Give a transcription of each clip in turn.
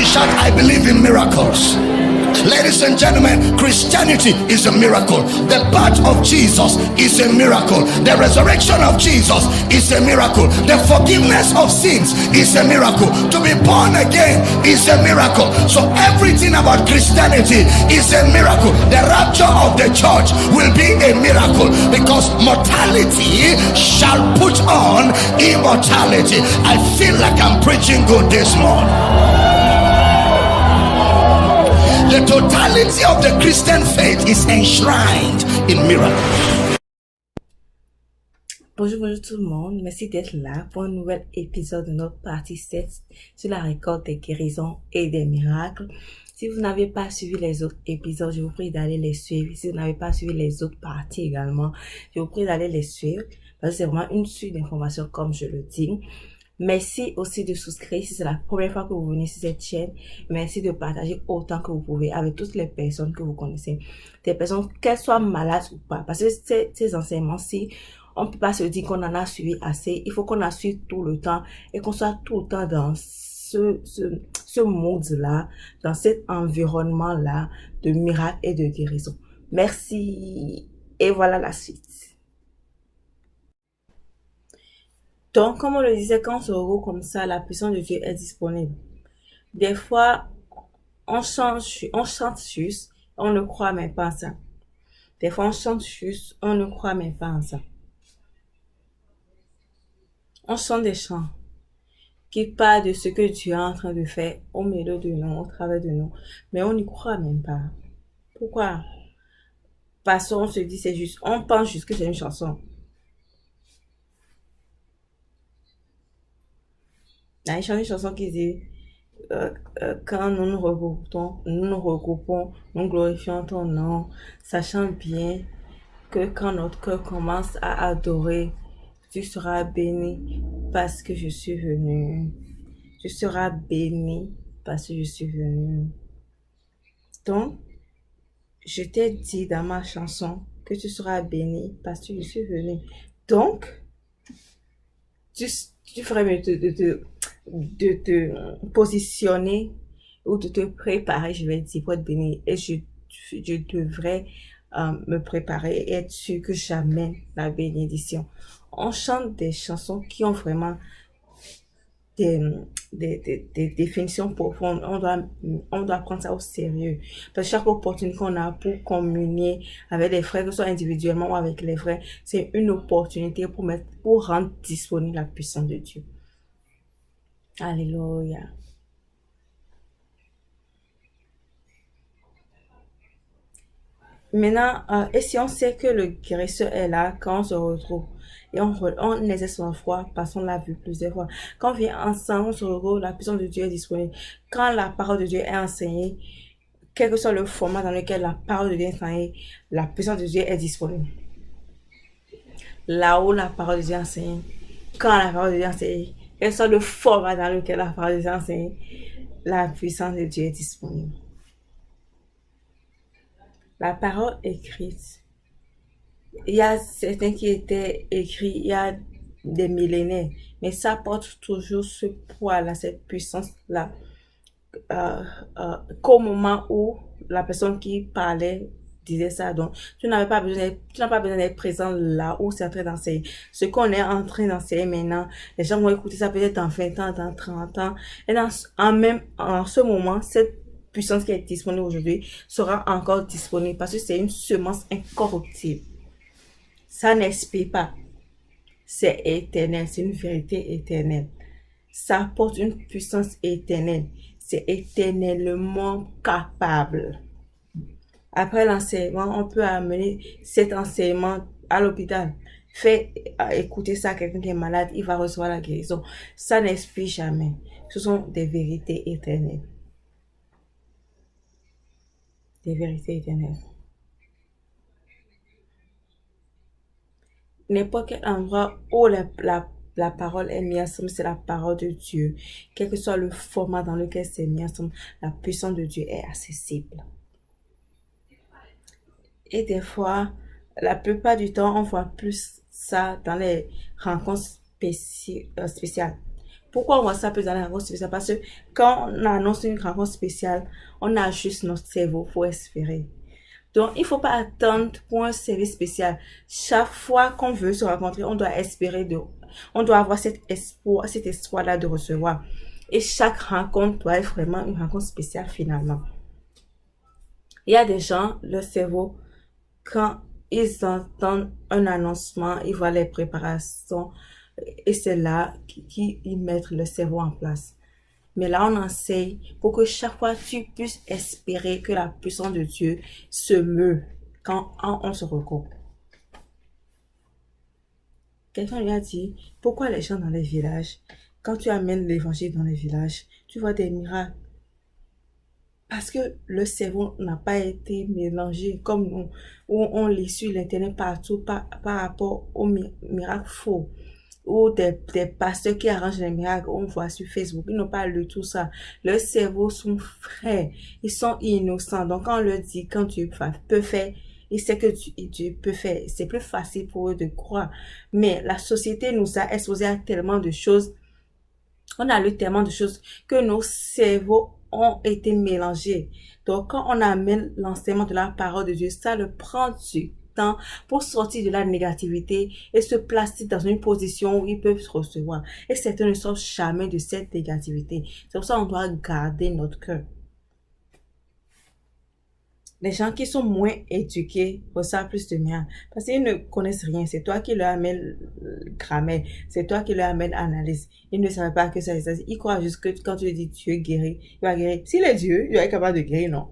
Somebody shout, I believe in miracles. Ladies and gentlemen, Christianity is a miracle. The birth of Jesus is a miracle. The resurrection of Jesus is a miracle. The forgiveness of sins is a miracle. To be born again is a miracle. So everything about Christianity is a miracle. The rapture of the church will be a miracle, because mortality shall put on immortality. I feel like I'm preaching good this morning. The totality of the Christian faith is enshrined in miracles. Bonjour tout le monde, merci d'être là pour un nouvel épisode de notre partie 7 sur la récolte des guérisons et des miracles. Si vous n'avez pas suivi les autres épisodes, je vous prie d'aller les suivre. Si vous n'avez pas suivi les autres parties également, je vous prie d'aller les suivre, parce que c'est vraiment une suite d'informations comme je le dis. Merci aussi de souscrire si c'est la première fois que vous venez sur cette chaîne. Merci de partager autant que vous pouvez avec toutes les personnes que vous connaissez. Des personnes, qu'elles soient malades ou pas. Parce que ces enseignements-ci, on ne peut pas se dire qu'on en a suivi assez. Il faut qu'on en suive tout le temps et qu'on soit tout le temps dans ce mode-là, dans cet environnement-là de miracles et de guérison. Merci. Et voilà la suite. Donc, comme on le disait, quand on se regroupe comme ça, la puissance de Dieu est disponible. Des fois, on chante juste, on ne croit même pas en ça. Des fois, on chante juste, on ne croit même pas en ça. On chante des chants qui parlent de ce que Dieu est en train de faire au milieu de nous, au travers de nous. Mais on n'y croit même pas. Pourquoi? Parce qu'on se dit, c'est juste, on pense juste que c'est une chanson. Il y a une chanson qui dit quand nous nous regroupons, nous glorifions ton nom, sachant bien que quand notre cœur commence à adorer, tu seras béni parce que je suis venu. Tu seras béni parce que je suis venu. Donc, je t'ai dit dans ma chanson que tu seras béni parce que je suis venu. Donc, tu ferais mieux de te positionner ou de te préparer, je vais dire, pour être béni. Et je devrais me préparer et être sûr que j'amène la bénédiction. On chante des chansons qui ont vraiment des définitions profondes. On doit prendre ça au sérieux. Parce que chaque opportunité qu'on a pour communier avec les frères, que ce soit individuellement ou avec les frères, c'est une opportunité pour rendre disponible la puissance de Dieu. Alléluia. Maintenant, et si on sait que le guérisseur est là quand on se retrouve et on exerce son foi parce qu'on l'a vu plusieurs fois. Quand on vient ensemble, on se retrouve, la puissance de Dieu est disponible. Quand la parole de Dieu est enseignée, quel que soit le format dans lequel la parole de Dieu est enseignée, la puissance de Dieu est disponible. Là où la parole de Dieu est enseignée, quand la parole de Dieu est enseignée, quel que soit le format dans lequel la parole de Dieu est enseignée, la puissance de Dieu est disponible. La parole écrite, il y a certains qui étaient écrits il y a des millénaires, mais ça porte toujours ce poids-là, cette puissance-là, qu'au moment où la personne qui parlait disait ça. Donc, tu n'as pas besoin d'être présent là où c'est en train d'enseigner. Ce qu'on est en train d'enseigner maintenant, les gens vont écouter ça peut-être dans 20 ans, dans 30 ans. Et en ce moment, cette puissance qui est disponible aujourd'hui sera encore disponible parce que c'est une semence incorruptible. Ça n'expire pas. C'est éternel. C'est une vérité éternelle. Ça apporte une puissance éternelle. C'est éternellement capable. Après l'enseignement, on peut amener cet enseignement à l'hôpital. Fais écouter ça à quelqu'un qui est malade, il va recevoir la guérison. Ça n'expire jamais. Ce sont des vérités éternelles. Des vérités éternelles. N'importe quel endroit où la parole est mise ensemble, c'est la parole de Dieu. Quel que soit le format dans lequel c'est mis ensemble, la puissance de Dieu est accessible. Et des fois, la plupart du temps, on voit plus ça dans les rencontres spéciales. Pourquoi on voit ça plus dans la rencontre spéciale? Parce que quand on annonce une rencontre spéciale, on ajuste notre cerveau pour espérer. Donc, il ne faut pas attendre pour un service spécial. Chaque fois qu'on veut se rencontrer, on doit espérer on doit avoir cet espoir-là de recevoir. Et chaque rencontre doit être vraiment une rencontre spéciale finalement. Il y a des gens, leur cerveau, quand ils entendent un annoncement, ils voient les préparations et c'est là qu'ils mettent le cerveau en place. Mais là, on enseigne pour que chaque fois tu puisses espérer que la puissance de Dieu se meut quand on se regroupe. Quelqu'un lui a dit, pourquoi les gens dans les villages, quand tu amènes l'évangile dans les villages, tu vois des miracles? Parce que le cerveau n'a pas été mélangé comme nous, où on lit sur l'internet partout par rapport aux miracles faux. Ou des pasteurs qui arrangent les miracles, on voit sur Facebook, ils n'ont pas lu tout ça. Leurs cerveaux sont frais, ils sont innocents. Donc quand on leur dit, quand Dieu peut faire, ils savent que Dieu peut faire. C'est plus facile pour eux de croire. Mais la société nous a exposé à tellement de choses, on a lu tellement de choses que nos cerveaux ont été mélangés. Donc quand on amène l'enseignement de la parole de Dieu, ça le prend du temps pour sortir de la négativité et se placer dans une position où ils peuvent se recevoir. Et certains ne sortent jamais de cette négativité. C'est pour ça qu'on doit garder notre cœur. Les gens qui sont moins éduqués reçoivent plus de miracles parce qu'ils ne connaissent rien. C'est toi qui leur amènes grammaire, c'est toi qui leur amènes analyse. Ils ne savent pas que ça existe. Ils croient juste que quand tu dis Dieu guérit, il va guérir. S'il est Dieu, il va être capable de guérir, non?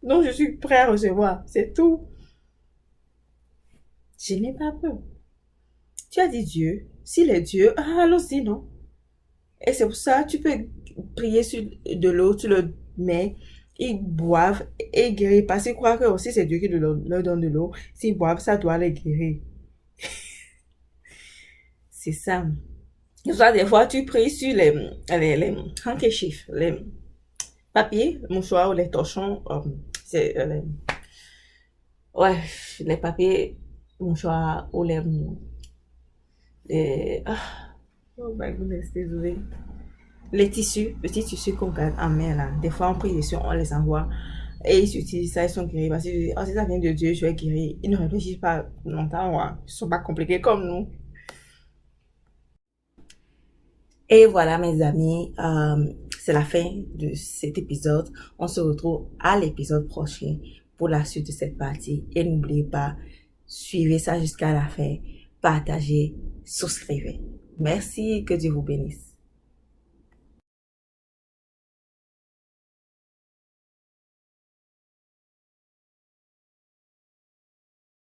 Donc je suis prêt à recevoir, c'est tout. Je n'ai pas peur. Tu as dit Dieu. S'il est Dieu, allons-y, non? Et c'est pour ça, tu peux prier sur de l'eau, tu le mets, ils boivent et guérir. Parce qu'ils croient que aussi c'est Dieu qui leur donne de l'eau. S'ils boivent, ça doit les guérir. C'est ça. Et ça, des fois, tu pries sur les handkerchiefs, les papiers, mouchoirs ou les torchons. Les papiers, mouchoirs ou oh my goodness, désolé. Les tissus, petits tissus qu'on garde en main là. Des fois, on prie dessus, on les envoie. Et ils utilisent ça, ils sont guéris. Parce que si ça vient de Dieu, je vais guérir. Ils ne réfléchissent pas longtemps, ouais. Ils ne sont pas compliqués comme nous. Et voilà, mes amis, c'est la fin de cet épisode. On se retrouve à l'épisode prochain pour la suite de cette partie. Et n'oubliez pas, suivez ça jusqu'à la fin. Partagez, souscrivez. Merci, que Dieu vous bénisse.